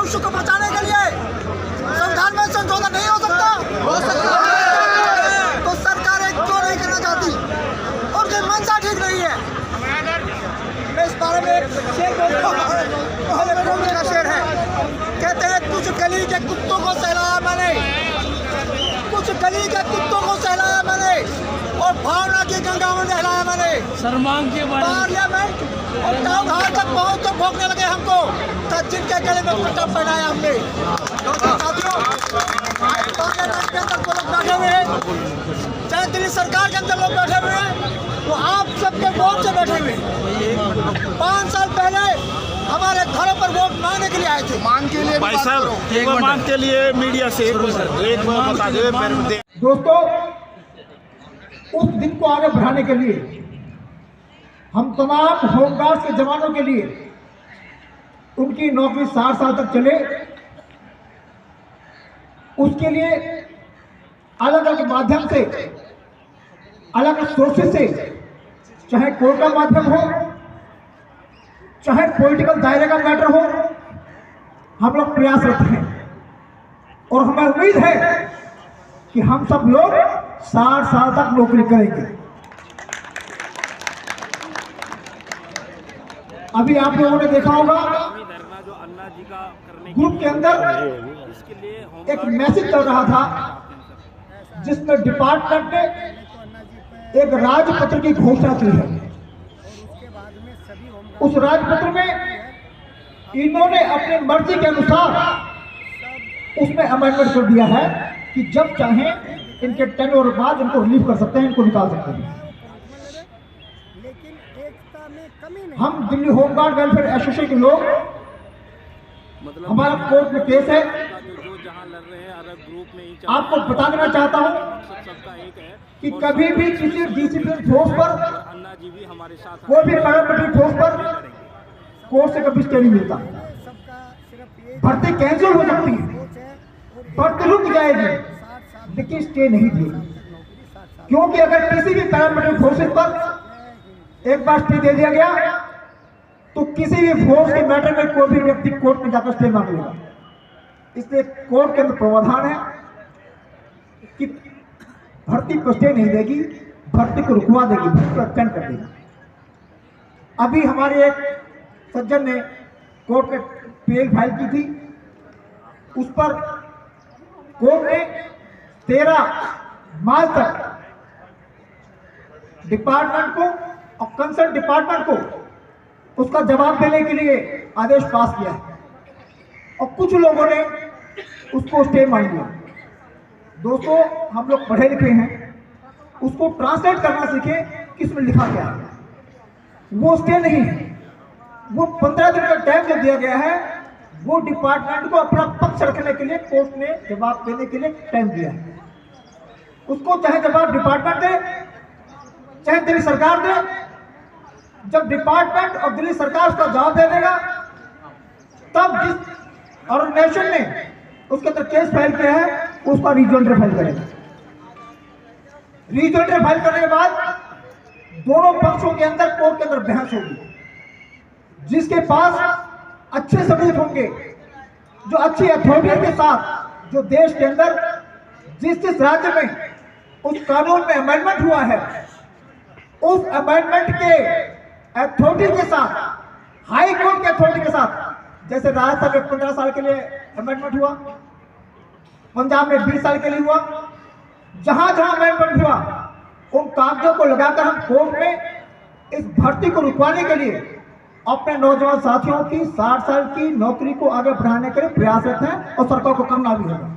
भविष्य को बचाने के लिए संविधान में संशोधन नहीं हो सकता? हो सकता है। तो सरकारें क्यों नहीं करना चाहती? उनकी मंशा ठीक नहीं है। मैं इस बारे में शेर का शेर है, कहते हैं कुछ गली के कुत्तों को सहलाया मैंने, कुछ गली के कुत्तों को सहलाया मैंने और भावना की गंगा में नहलाया मैंने। सरमांग के पार्लियामेंट और टाउन हॉल तक पहुंच तो भोंकने लगे हमको, तब जिनके गले में पट्टा पहनाया हमने। साथियों, पार्लियामेंट के अंदर लोग बैठे हुए हैं, चाहे दिल्ली सरकार के अंदर लोग बैठे हुए हैं, वो आप सबके वोट से बैठे हुए हैं। 5 साल पहले हमारे घरों पर वोट मांगने के लिए आए थे। मांग के लिए भाई साहब, मांग के लिए मीडिया से एक बार बता दे। दोस्तों, उस दिन को आगे बढ़ाने के लिए हम तमाम होमगार्ड्स के जवानों के लिए उनकी नौकरी 60 साल तक चले, उसके लिए अलग अलग माध्यम से, अलग अलग सोर्सेस से, चाहे कोर्ट का माध्यम हो, चाहे पॉलिटिकल दायरे का मैटर हो, हम लोग प्रयासरत हैं और हमें उम्मीद है कि हम सब लोग 60 साल तक नौकरी करेंगे। अभी आप लोगों ने देखा होगा ग्रुप के अंदर एक मैसेज चल रहा था जिसमें डिपार्टमेंट ने एक राजपत्र की घोषणा की है। उस राजपत्र में इन्होंने अपनी मर्जी के अनुसार उसमें अमेंडमेंट कर दिया है कि जब चाहें इनके टेन्योर बाद इनको रिलीव कर सकते हैं, इनको निकाल सकते हैं। हम दिल्ली होमगार्ड वेलफेयर एसोसिएशन के लोग, हमारा कोर्ट में केस है, आपको बता देना चाहता हूं कि कभी भी किसी डिसिप्लिन फोर्स पर, कोई भी पैरामिलिट्री फोर्स पर कोर्ट से कभी स्टे नहीं मिलता। भर्ती कैंसिल हो सकती है, भर्ती रुक जाएगी, लेकिन स्टे नहीं देगी। क्योंकि अगर किसी भी पैरामिलिट्री फोर्सेस पर एक बार स्टे दे दिया गया तो किसी भी फोर्स के मैटर में कोई भी व्यक्ति कोर्ट में जाकर स्टे मांग लेगा। इसलिए कोर्ट के अंदर प्रावधान है कि भर्ती को स्टे नहीं देगी, भर्ती को रुकवा देगी, भर्ती को एक्सटेंड कर देगी। अभी हमारे एक सज्जन ने कोर्ट में पीएल फाइल की थी, उस पर कोर्ट ने 13 मार्च तक डिपार्टमेंट को और कंसर्न डिपार्टमेंट को उसका जवाब देने के लिए आदेश पास किया है और कुछ लोगों ने उसको स्टे मांग लिया। दोस्तों, हम लोग पढ़े लिखे हैं, उसको ट्रांसलेट करना सीखे कि इसमें लिखा क्या है। वो स्टे नहीं है, वो 15 दिन का टाइम जो दिया गया है वो डिपार्टमेंट को अपना पक्ष रखने के लिए कोर्ट ने जवाब देने के लिए टाइम दिया है। उसको चाहे जवाब डिपार्टमेंट दे, चाहे दिल्ली सरकार दे। जब डिपार्टमेंट और दिल्ली सरकार उसका जवाब दे देगा, तब जिस ऑर्गेनाइजेशन ने उसके अंदर केस फाइल किया है उसका रीजॉइंडर फाइल करेगा। रीजॉइंडर फाइल करने के बाद दोनों पक्षों के अंदर कोर्ट के अंदर बहस होगी। जिसके पास अच्छे सबूत होंगे, जो अच्छी अथॉरिटी के साथ, जो देश के अंदर जिस राज्य में उस कानून में अमेंडमेंट हुआ है, उस अमेंडमेंट के अथॉरिटी के साथ, हाई कोर्ट के अथॉरिटी के साथ, जैसे राजस्थान में 15 साल के लिए अमेंडमेंट हुआ, पंजाब में 20 साल के लिए हुआ, जहां जहां अमेंडमेंट हुआ उन कागजों को लगाकर हम कोर्ट में इस भर्ती को रुकवाने के लिए अपने नौजवान साथियों की 60 साल की नौकरी को आगे बढ़ाने के लिए प्रयासरत हैं और सरकार को करना भी होगा।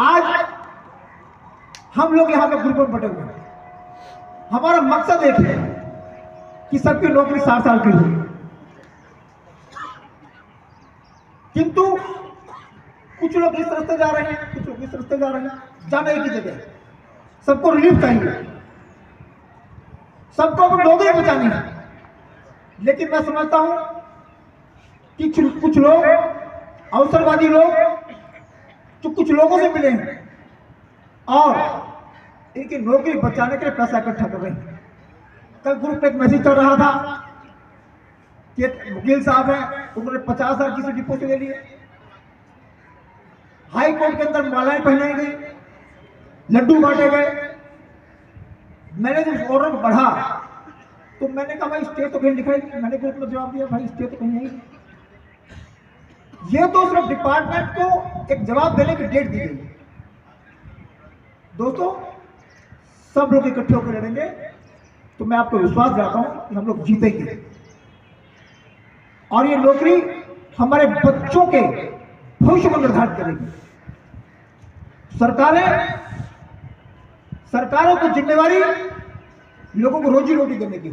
आज हम लोग यहां पे ग्रुप में बटे हुए हैं, हमारा मकसद एक है कि सबकी नौकरी 60 साल की हो, किंतु कुछ लोग इस रास्ते जा रहे हैं, कुछ लोग इस रास्ते जा रहे हैं। जाना एक ही जगह, सबको रिलीफ चाहिए, सबको अपनी नौकरी बचानी है। लेकिन मैं समझता हूं कि कुछ लोग, अवसरवादी लोग, जो कुछ लोगों से मिले हैं और इनकी नौकरी बचाने के लिए पैसा इकट्ठा कर रहे हैं। कल ग्रुप पे एक मैसेज चल रहा था कि वकील साहब हैं, उन्होंने 50,000 किसी डिपो से ले लिए। हाई कोर्ट के अंदर मालाएं पहनाई गई, लड्डू बांटे गए। मैंने जब उस ऑर्डर को पढ़ा तो मैंने कहा भाई स्टे तो कहीं लिखा है, मैंने कोर्ट में जवाब दिया भाई स्टे तो कहीं नहीं। ये तो सिर्फ डिपार्टमेंट को एक जवाब देने की डेट दी गई। दोस्तों, सब लोग इकट्ठे होकर लड़ेंगे तो मैं आपको विश्वास दिलाता हूं कि हम लोग जीतेंगे और ये नौकरी हमारे बच्चों के भविष्य को निर्धारित करेगी। सरकारों की जिम्मेवारी लोगों को रोजी रोटी देने की,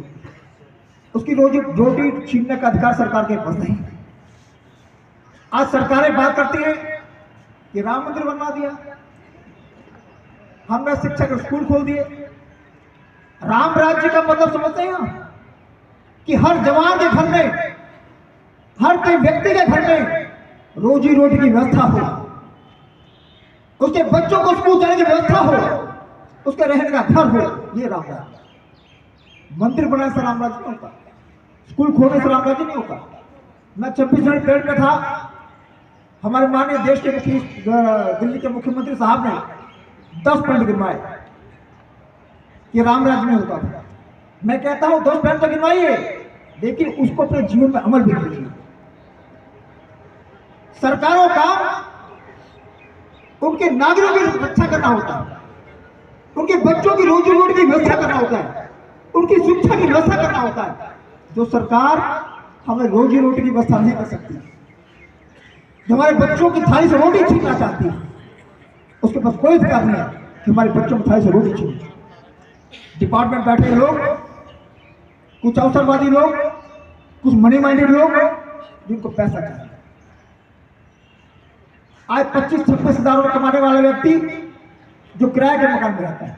उसकी रोजी रोटी छीनने का अधिकार सरकार के पास नहीं। आज सरकारें बात करती हैं कि राम मंदिर बनवा दिया, हमने शिक्षा के स्कूल खोल दिए। राम राज्य का मतलब समझते हैं कि हर जवान के घर में, हर कोई व्यक्ति के घर में रोजी रोटी की व्यवस्था हो, उसके बच्चों को स्कूल जाने की व्यवस्था हो, उसके रहने का घर हो। ये राम राज्य। मंदिर बनाने से राम राज्य नहीं होता, स्कूल खोलने से राम राज्य नहीं होता। मैं 26 जनवरी परेड में था, हमारे माननीय देश के दिल्ली के मुख्यमंत्री साहब ने 10 पॉइंट गिनवाए कि राम राज्य में होता था। मैं कहता हूं 10 पॉइंट तो गिनवाइए, लेकिन उसको अपने जीवन में अमल भी कीजिए। सरकारों का उनके नागरिकों की रक्षा करना होता है, उनके बच्चों की रोजी रोटी की व्यवस्था करना होता है, उनकी शिक्षा की व्यवस्था करना होता है। जो सरकार हमें रोजी रोटी की व्यवस्था नहीं कर सकती, जो हमारे बच्चों की थाली से रोटी छीनना चाहती है, उसके पास कोई अधिकार नहीं है कि हमारे बच्चों की थाली से रोटी छीने। डिपार्टमेंट बैठे लोग, कुछ अवसरवादी लोग, कुछ मनी माइंडेड लोग जिनको पैसा चाहिए। आज 25-26 हजार रुपये कमाने वाला व्यक्ति जो किराए के मकान में रहता है,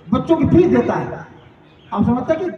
बच्चों की फीस देता है, आप समझते हैं कि